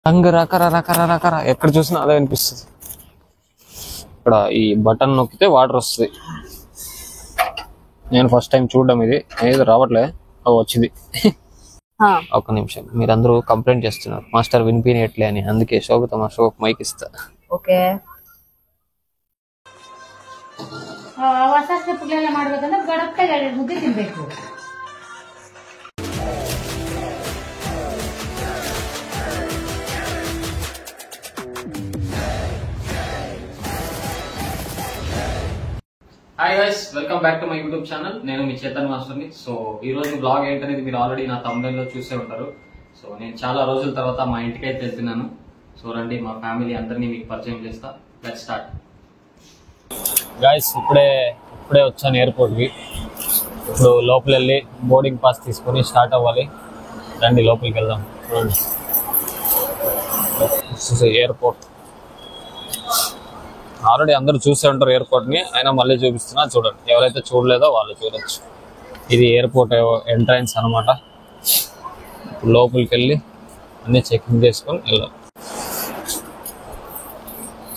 రంగు రకర ఎక్కడ చూసినా అదే అనిపిస్తుంది. ఇక్కడ ఈ బటన్ నొక్కితే వాటర్ వస్తుంది. నేను ఫస్ట్ టైం చూడడం, ఇది ఏది రావట్లే, వచ్చింది. ఒక నిమిషం, మీరందరూ కంప్లైంట్ చేస్తున్నారు మాస్టర్ వినిపినట్లే అని, అందుకే శోభిత మా షోకి మైక్ ఇస్తా. ఓకే ಗಡಪ್ಪ ಮುದ್ದೆ ತಿನ್ಬೇಕು. Hi guys, welcome back to my YouTube channel. నేను మీ చేతన్ మాస్టర్ని. సో ఈ రోజు బ్లాగ్ ఏంటనేది మీరు ఆల్రెడీ నా తమిళలో చూసే ఉంటారు. సో నేను చాలా రోజుల తర్వాత మా ఇంటికి అయితే వెళ్తున్నాను. సో రండి, మా ఫ్యామిలీ అందరినీ మీకు పరిచయం చేస్తా. Let's start. గైస్, ఇప్పుడే వచ్చాను ఎయిర్పోర్ట్కి. ఇప్పుడు లోపల వెళ్ళి బోర్డింగ్ పాస్ తీసుకొని స్టార్ట్ అవ్వాలి. రండి లోపలికి వెళ్దాం. ఎయిర్పోర్ట్ ఆల్రెడీ అందరూ చూసే ఉంటారు ఎయిర్పోర్ట్ని, అయినా మళ్ళీ చూపిస్తున్నా, చూడండి. ఎవరైతే చూడలేదో వాళ్ళు చూడొచ్చు. ఇది ఎయిర్పోర్ట్ ఎంట్రన్స్ అనమాట. లోపలికి వెళ్ళి అన్ని చెకింగ్ చేసుకొని వెళ్ళాలి.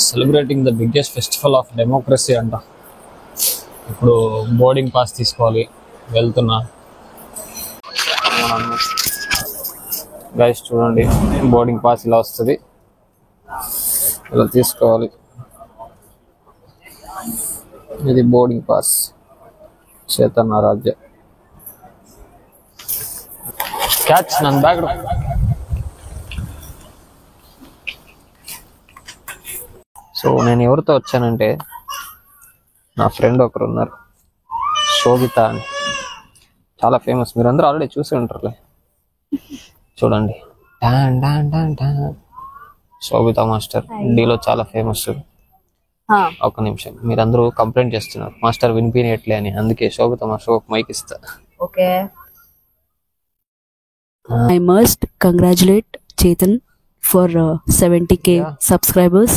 Celebrating the biggest festival of democracy అంట. ఇప్పుడు బోర్డింగ్ పాస్ తీసుకోవాలి, వెళ్తున్నా. గైస్ చూడండి, బోర్డింగ్ పాస్ ఇలా వస్తుంది, ఇలా తీసుకోవాలి. ఇది బోర్డింగ్ పాస్, చేతన్న రాజ్య. క్యాచ్ నన్ను బ్యాగ్. సో నేను ఎవరితో వచ్చానంటే, నా ఫ్రెండ్ ఒకరు ఉన్నారు, శోభిత అని, చాలా ఫేమస్. మీరు అందరూ ఆల్రెడీ చూసి ఉంటారులే. చూడండి, డాన్ డాన్ డాన్ డాన్, శోభిత మాస్టర్ డీలో చాలా ఫేమస్. ఒక నిమిషం, మీరందరూ కంప్లైంట్ చేస్తున్నారు మాస్టర్ వినిపినట్లే అని, అందుకే శోభిత మా షోకి మైక్ ఇస్తా. Okay I must congratulate Chetan for 70k subscribers.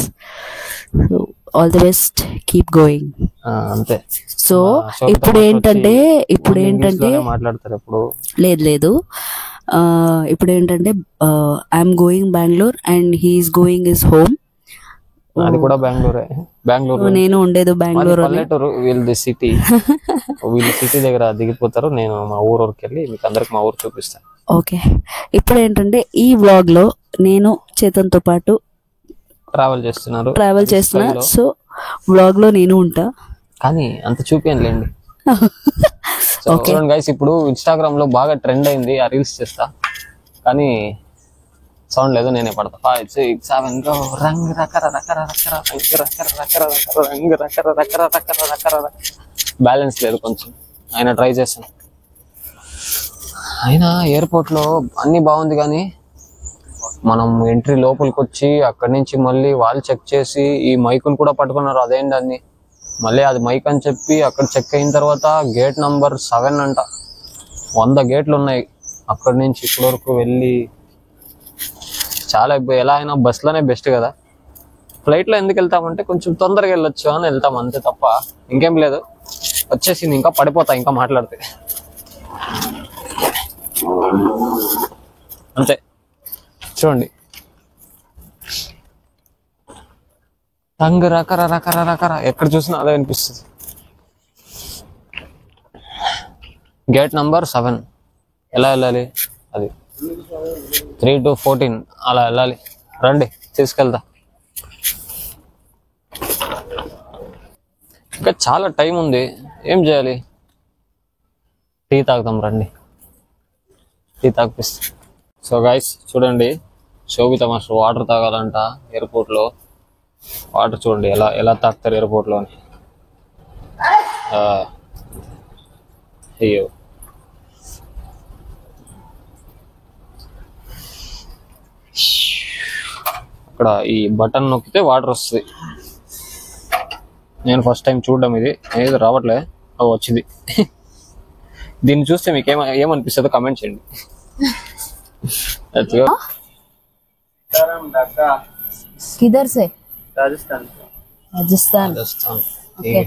So all the best, keep going. అంతే. సో ఇప్పుడు ఏంటంటే మాట్లాడతారు ఎప్పుడు లేదు ఇప్పుడు ఏంటంటే I'm going Bengaluru and he's going his home. అది కూడా బెంగళూరు. నేను ఉండేది బెంగళూరు. వీళ్ళది సిటీ. వీళ్ళు సిటీ దగ్గర దిగిపోతారు. నేను మా ఊరికి వెళ్ళి మీకు అందరికి మా ఊరు చూపిస్తాను. ఓకే, ఇప్పుడు ఏంటంటే ఈ వ్లాగ్ లో నేను చేతన్ తో పాటు ట్రావెల్ చేస్తున్నా. సో వ్లాగ్ లో నేను ఉంటా, కానీ అంత చూపియండి. చూడండి గైస్, ఇప్పుడు ఇన్స్టాగ్రామ్ లో బాగా ట్రెండ్ అయింది ఆ రీల్స్ చేస్తా, కానీ సౌండ్ లేదు, నేనే పడతా. 5 6 7 గో. రంగు రకర బ్యాలెన్స్ లేదు కొంచెం, అయినా ట్రై చేశాను. అయినా ఎయిర్పోర్ట్ లో అన్ని బాగుంది, కానీ మనం ఎంట్రీ లోపలికి వచ్చి అక్కడి నుంచి మళ్ళీ వాళ్ళు చెక్ చేసి ఈ మైకును కూడా పట్టుకున్నారు. అదేంటి అన్ని మళ్ళీ అది మైక్ అని చెప్పి అక్కడ చెక్ అయిన తర్వాత గేట్ నంబర్ 7 అంట. 100 గేట్లు ఉన్నాయి. అక్కడి నుంచి ఇప్పటి వరకు వెళ్ళి చాలా ఎలా అయినా బస్లోనే బెస్ట్ కదా. ఫ్లైట్లో ఎందుకు వెళ్తామంటే కొంచెం తొందరగా వెళ్ళొచ్చు అని వెళ్తాం, అంతే తప్ప ఇంకేం లేదు. వచ్చేసింది, ఇంకా పడిపోతా ఇంకా మాట్లాడితే, అంతే. చూడండి, రంగు రకర ఎక్కడ చూసినా అదే అనిపిస్తుంది. గేట్ నంబర్ 7 ఎలా వెళ్ళాలి? అది 3 to 14 అలా వెళ్ళాలి. రండి తీసుకెళ్తా. ఇంకా చాలా టైం ఉంది, ఏం చేయాలి? టీ తాగుతాం, రండి టీ తాగిపిస్తా. సో గైస్ చూడండి, శోభిత మాస్టర్ వాటర్ తాగాలంట ఎయిర్పోర్ట్లో. వాటర్ చూడండి ఎలా తాగుతారు ఎయిర్పోర్ట్లో అని. అయ్యో, ఇక్కడ ఈ బటన్ నొక్కితే వాటర్ వస్తుంది. నేను ఫస్ట్ టైం చూడడం, ఇది ఏది రావట్లే, వచ్చింది. దీన్ని చూస్తే మీకు ఏమనిపిస్తుందో కమెంట్ చేయండి. किधर से? राजस्थान। ओके,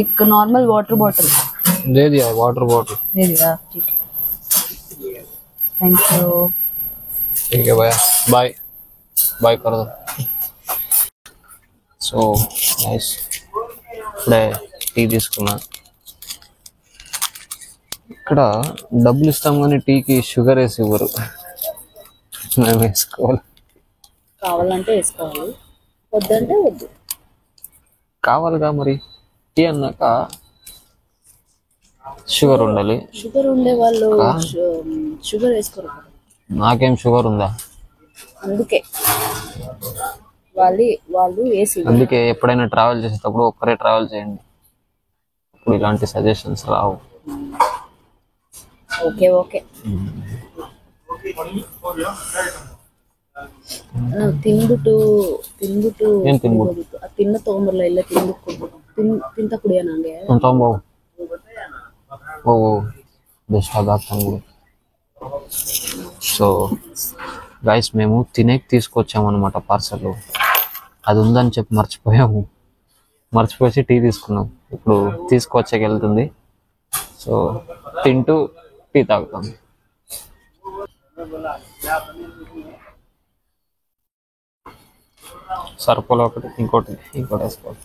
एक नॉर्मल वाटर बॉटल दे दिया, वाटर बॉटल दे दिया, ठीक है। Thank you. ठीक है भैया, बाय बाय कर दो। సో నైస్, ఇప్పుడే టీ తీసుకున్నా. ఇక్కడ డబ్బులు ఇస్తాం కానీ టీకి షుగర్ వేసి ఇవ్వరు, మేము వేసుకోవాలి. కావాలంటే వేసుకోవాలి, వద్దంటే వద్దు. కావాలిగా మరి, టీ అన్నాక షుగర్ ఉండాలి. షుగర్ ఉండే వాళ్ళు షుగర్ వేసుకోరు. నాకేం షుగర్ ఉందా? అందుకే వాళ్ళు వేసి. అందుకే ఎప్పుడైనా ట్రావెల్ చేసేటప్పుడు ఒక్కరే ట్రావెల్ చేయండి, ఇప్పుడు ఇలాంటి సజెషన్స్ రావు. Okay okay. ತಿಂದ್ಬಿಟ್ಟು ತಿನ್ನ ತಗೊಂಬರ್ಲ, ಇಲ್ಲ ತಿಂತ ಕುಡಿಯ ನಂಗೆ బెస్ట్ అదార్థంగా. సో గైస్, మేము తినేకి తీసుకొచ్చాము అనమాట పార్సల్. అది ఉందని చెప్పి మర్చిపోయి టీ తీసుకున్నాం. ఇప్పుడు తీసుకొచ్చాక వెళ్తుంది. సో తింటూ టీ తాగుతాం. సర్పలో ఒకటి, ఇంకోటి వేసుకోవాలి.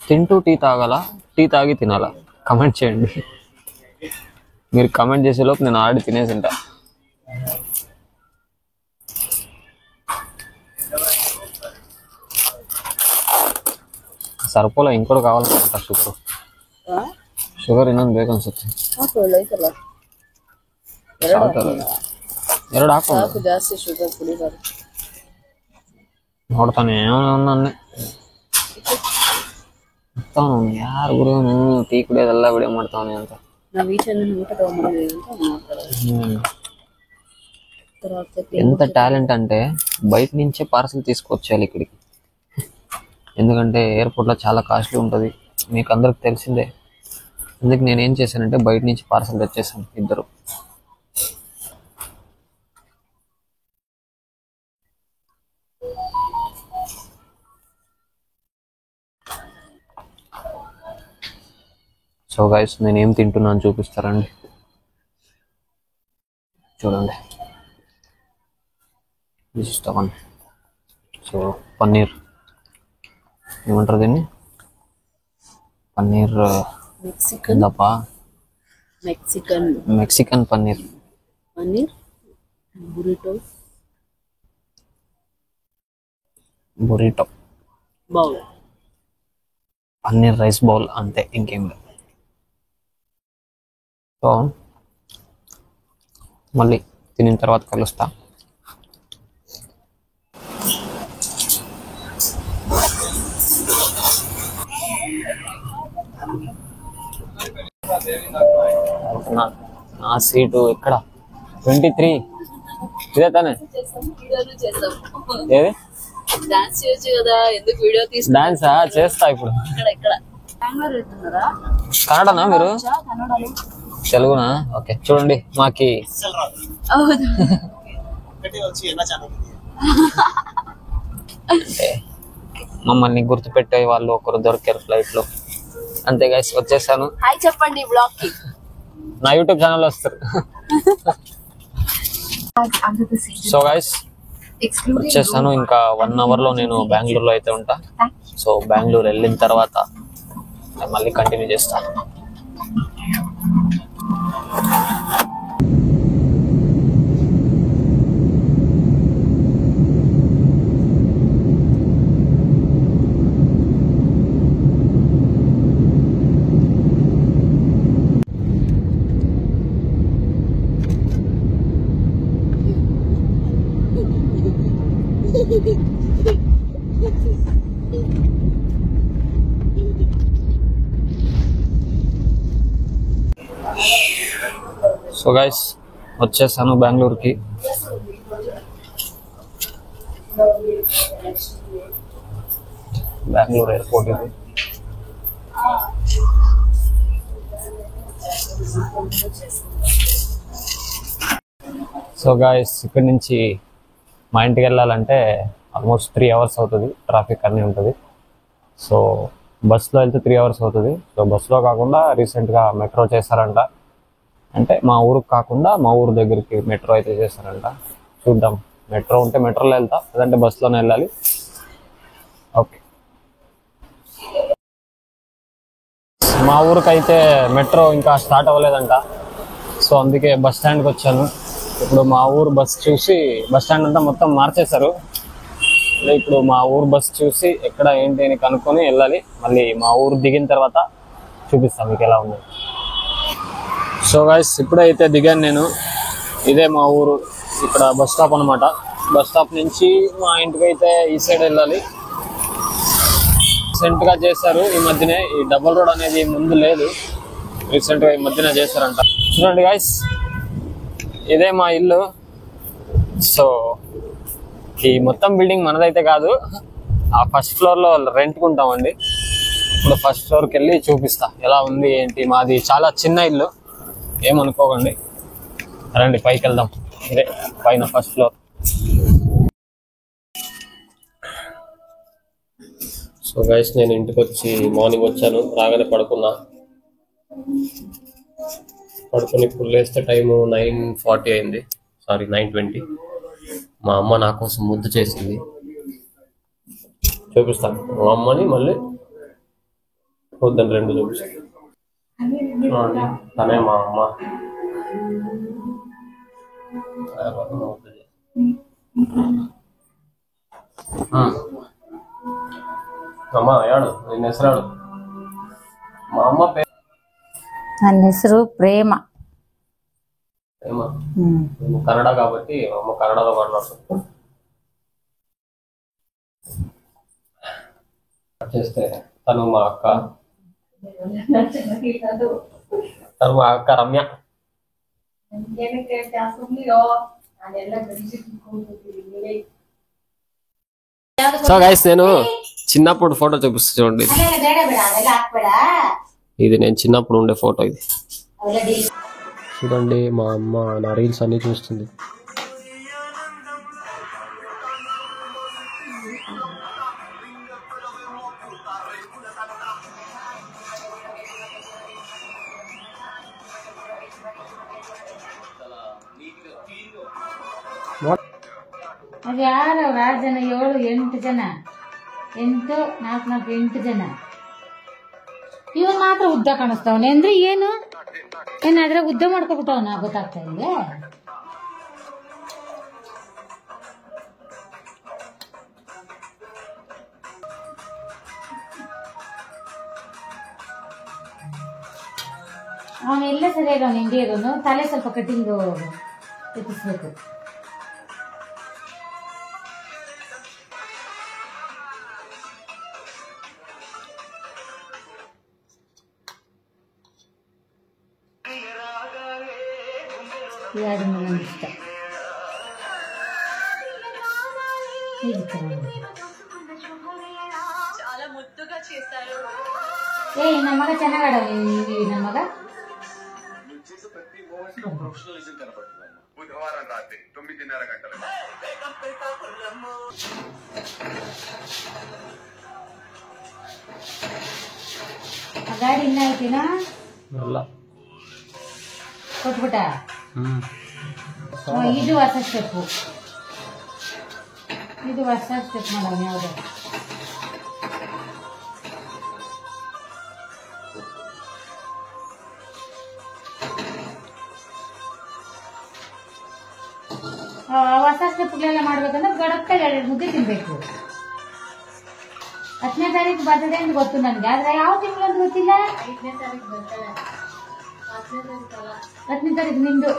తింటూ టీ తాగాలా, టీ తాగి తినాలా? కమెంట్ చేయండి. మీరు కమెంట్ చేసేలోపు నేను ఆల్రెడీ తినేసి ఉంటా. సరిపోలే, ఇంకోటి కావాలనుకుంటా. షుగర్ ಇನ್ನೊಂದು ಬೇಕು ಅನ್ಸುತ್ತೆ. ಎರಡು ಹಾಕು, ಜಾಸ್ತಿ ಶುಗರ್ ಕುಡಿಬಾರ್ದು. ನೋಡ್ತಾನೆ ಏನಾನೆ ಯಾರು ಗುರು ಟೀ ಕುಡಿಯೋದೆಲ್ಲ ವಿಡಿಯೋ ಮಾಡ್ತಾವನೆ ಅಂತ. ನಾವು ಈಚೆ ಊಟ ತಗೊಂಡ್ಬಂದಿದ್ದೀವಿ ಅಂತ ಮಾಡ್ತಾರೆ. ఎంత టాలెంట్ అంటే బయట నుంచే పార్సల్ తీసుకొచ్చేయాలి ఇక్కడికి. ఎందుకంటే ఎయిర్పోర్ట్లో చాలా కాస్ట్లీ ఉంటుంది, మీకు అందరికి తెలిసిందే. అందుకే నేను ఏం చేశానంటే బయట నుంచి పార్సల్ తెచ్చేసాను ఇద్దరు. సో గైస్, నేను ఏం తింటున్నాను చూపిస్తారండి, చూడండి. ఇష్టమని. సో పన్నీర్ ఏమంటారు దీన్ని? Paneer Mexican paneer burrito bowl, paneer rice bowl, అంతే, ఇంకేం లేదు. సో మళ్ళీ తినిన తర్వాత కలుస్తా. నా సీటు ఎక్కడ? 23. ఇదే తానే? ఏది డాన్సా? చేస్తా ఇప్పుడు. కన్నడనా మీరు? తెలుగునా? ఓకే. చూడండి, మాకి మమ్మల్ని గుర్తుపెట్టే వాళ్ళు ఒకరు దొరికారు ఫ్లైట్ లో. అంతే గైస్, వచ్చేసాను. హాయ్ చెప్పండి బ్లాగ్ కి. నా యూట్యూబ్ ఛానల్ వస్తారు. సో గైస్, వచ్చేసాను. ఇంకా 1 hour లో నేను బెంగళూరులో అయితే ఉంటా. సో బెంగళూరు వెళ్ళిన తర్వాత మళ్ళీ కంటిన్యూ చేస్తా. సో గైస్, వచ్చేసాను బెంగళూరుకి. బెంగళూరు ఎయిర్పోర్ట్ ఇది. సో గైస్, ఇక్కడి నుంచి మా ఇంటికి వెళ్ళాలంటే ఆల్మోస్ట్ 3 hours అవుతుంది. ట్రాఫిక్ అన్నీ ఉంటుంది. సో బస్సులో వెళ్తే 3 hours అవుతుంది. సో బస్సులో కాకుండా రీసెంట్గా మెట్రో చేశారంట. అంటే మా ఊరికి కాకుండా మా ఊరు దగ్గరికి మెట్రో అయితే చేశారంట. చూద్దాం, మెట్రో ఉంటే మెట్రోలో వెళ్తా, లేదంటే బస్సులోనే వెళ్ళాలి. ఓకే, మా ఊరికైతే మెట్రో ఇంకా స్టార్ట్ అవ్వలేదంట. సో అందుకే బస్ స్టాండ్కి వచ్చాను. ఇప్పుడు మా ఊరు బస్ చూసి, బస్ స్టాండ్ అంతా మొత్తం మార్చేశారు. ఇప్పుడు మా ఊరు బస్ చూసి ఎక్కడ ఏంటి అని కనుక్కొని వెళ్ళాలి. మళ్ళీ మా ఊరు దిగిన తర్వాత చూపిస్తాను మీకు ఎలా ఉంది. సో గైస్, ఇప్పుడైతే దిగాను నేను. ఇదే మా ఊరు, ఇక్కడ బస్ స్టాప్ అనమాట. బస్ స్టాప్ నుంచి మా ఇంటికి అయితే ఈ సైడ్ వెళ్ళాలి. రీసెంట్గా చేశారు ఈ మధ్యనే. ఈ డబుల్ రోడ్ అనేది ముందు లేదు, రీసెంట్గా ఈ మధ్యనే చేశారంట. చూడండి గైస్, ఇదే మా ఇల్లు. సో ఈ మొత్తం బిల్డింగ్ మనదైతే కాదు, ఆ ఫస్ట్ ఫ్లోర్లో రెంట్కి ఉంటామండి. ఇప్పుడు ఫస్ట్ ఫ్లోర్కి వెళ్ళి చూపిస్తా ఎలా ఉంది ఏంటి. మాది చాలా చిన్న ఇల్లు, ఏమనుకోకండి. రండి పైకి వెళ్దాం. ఇదే పైన ఫస్ట్ ఫ్లోర్. సో గైస్, నేను ఇంటికి వచ్చి మార్నింగ్ వచ్చాను. రాగానే పడుకున్నా. పడుకొని ఇప్పుడు లేస్తే టైము 9:40 అయింది. సారీ 9:20. మా అమ్మ నా కోసం ముద్దు చేసింది, చూపిస్తాను. మా అమ్మని మళ్ళీ వద్దని 2 చూపిస్తాను. తనే మా అమ్మ. అమ్మ ఏడు, నిన్న ಹೆಸರಾಡು. మా అమ్మ పేరు ನನ್ನ ಹೆಸರು ಪ್ರೇಮ. ప్రేమ. కన్నడ కాబట్టి అమ్మ కన్నడలో మాట్లాడుతుంది. చేస్తే తను మా అక్క, తను మా అక్క రమ్య. సో గైస్, నేను చిన్నప్పుడు ఫోటో చూపిస్తా చూడండి. ఇది నేను చిన్నప్పుడు ఉండే ఫోటో. ఇది చూడండి, మా అమ్మ నా రీల్స్ అన్ని చూస్తుంది. ಅದು ಯಾರು 6 ಜನ 7 8 ಜನ 8 4 8 ಜನ. ಇವ್ ಮಾತ್ರ ಉದ್ದ ಕಾಣಿಸ್ತಾವನೆ ಅಂದ್ರೆ ಏನು ಅದ್ರಾಗ ಉದ್ದ ಮಾಡ್ಕೊಬಿಟ್ಟವನ ಗೊತ್ತಾಗ್ತಾ ಇದೆ. ಅವನೆಲ್ಲ ಸರಿಯಾಗಿ ಅವನು ಹಿಂಗೆ ಇರೋನು. ತಲೆ ಸ್ವಲ್ಪ ಕಟ್ಟಿಂಗ್ ಎತ್ತಿಸ್ಬೇಕು. ಎರಡು ನನಗೆ ಇಷ್ಟ. ನಮ್ಮ ಮಗ ಚೆನ್ನಾಗ್ ಆಡವ. ನಮ್ಮ ಮಗ ಆ ಗಾಡಿ ಇನ್ನ ಐತಿನಾ ಕೊಟ್ಬಿಟ್ಟ. ಇದು ಹೊಸ ಸ್ಟೆಪ್ಪು. ಇದು ಹೊಸ ಸ್ಟೆಪ್ ಮಾಡೋಣ. ಯಾವುದು ಹೊಸ ಸ್ಟೆಪ್ಗಳೆಲ್ಲ ಮಾಡ್ಬೇಕಂದ್ರೆ ಗಡಕ್ಕಾಗಿ 2 ಮುದ್ದೆ ತಿನ್ಬೇಕು. 10ನೇ ತಾರೀಕು ಬರ್ತದೆ ಅಂತ ಗೊತ್ತು ನನಗೆ, ಆದ್ರೆ ಯಾವ ತಿಂಗಳು ಅಂತ ಗೊತ್ತಿಲ್ಲ. 5ನೇ ತಾರೀಕು ಬರ್ತದೆ. 10ನೇ ತಾರೀಕು ನಿಂದು,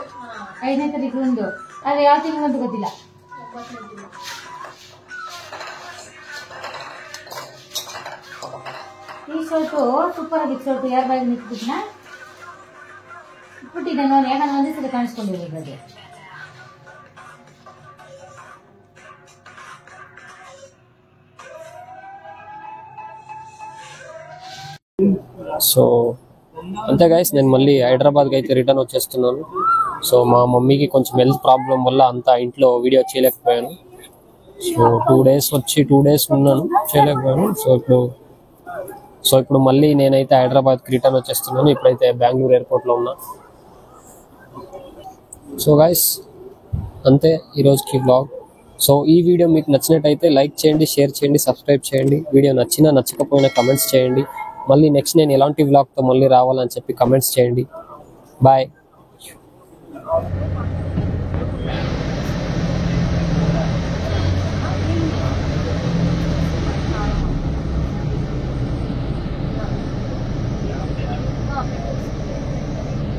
5ನೇ ತಾರೀಕು ಒಂದು, ಆದ್ರೆ ಯಾವ ತಿಂಗಳು ಅಂತ ಗೊತ್ತಿಲ್ಲ. ಈ ಸೋಟು ಸೂಪರ್ ಆಗಿತ್ತು. ಸೋಟು ಯಾರ ಬಾಯಿಗೆ ನಿಂತ್ಬಿಟ್ನ ಬಿಟ್ಟಿದ್ದೆ ನೋಡಿ. ಯಾಕಂದ್ರೆ ಒಂದೇ ಸಲ ಕಾಣಿಸ್ಕೊಂಡಿರೋದು. సో అంతే గైస్, నేను మళ్ళీ హైదరాబాద్కి అయితే రిటర్న్ వచ్చేస్తున్నాను. సో మా మమ్మీకి కొంచెం హెల్త్ ప్రాబ్లం వల్ల అంతా ఇంట్లో వీడియో చేయలేకపోయాను. సో 2 days వచ్చి 2 days ఉన్నాను, చేయలేకపోయాను. సో ఇప్పుడు సో ఇప్పుడు మళ్ళీ నేనైతే హైదరాబాద్కి రిటర్న్ వచ్చేస్తున్నాను. ఇప్పుడైతే బెంగళూరు ఎయిర్పోర్ట్లో ఉన్నా. సో గైస్ అంతే ఈరోజుకి వ్లాగ్. సో ఈ వీడియో మీకు నచ్చినట్టయితే లైక్ చేయండి, షేర్ చేయండి, సబ్స్క్రైబ్ చేయండి. వీడియో నచ్చినా నచ్చకపోయినా కమెంట్స్ చేయండి. మళ్ళీ నెక్స్ట్ నేను ఎలాంటి వ్లాగ్తో మళ్ళీ రావాలని చెప్పి కమెంట్స్ చేయండి. బాయ్.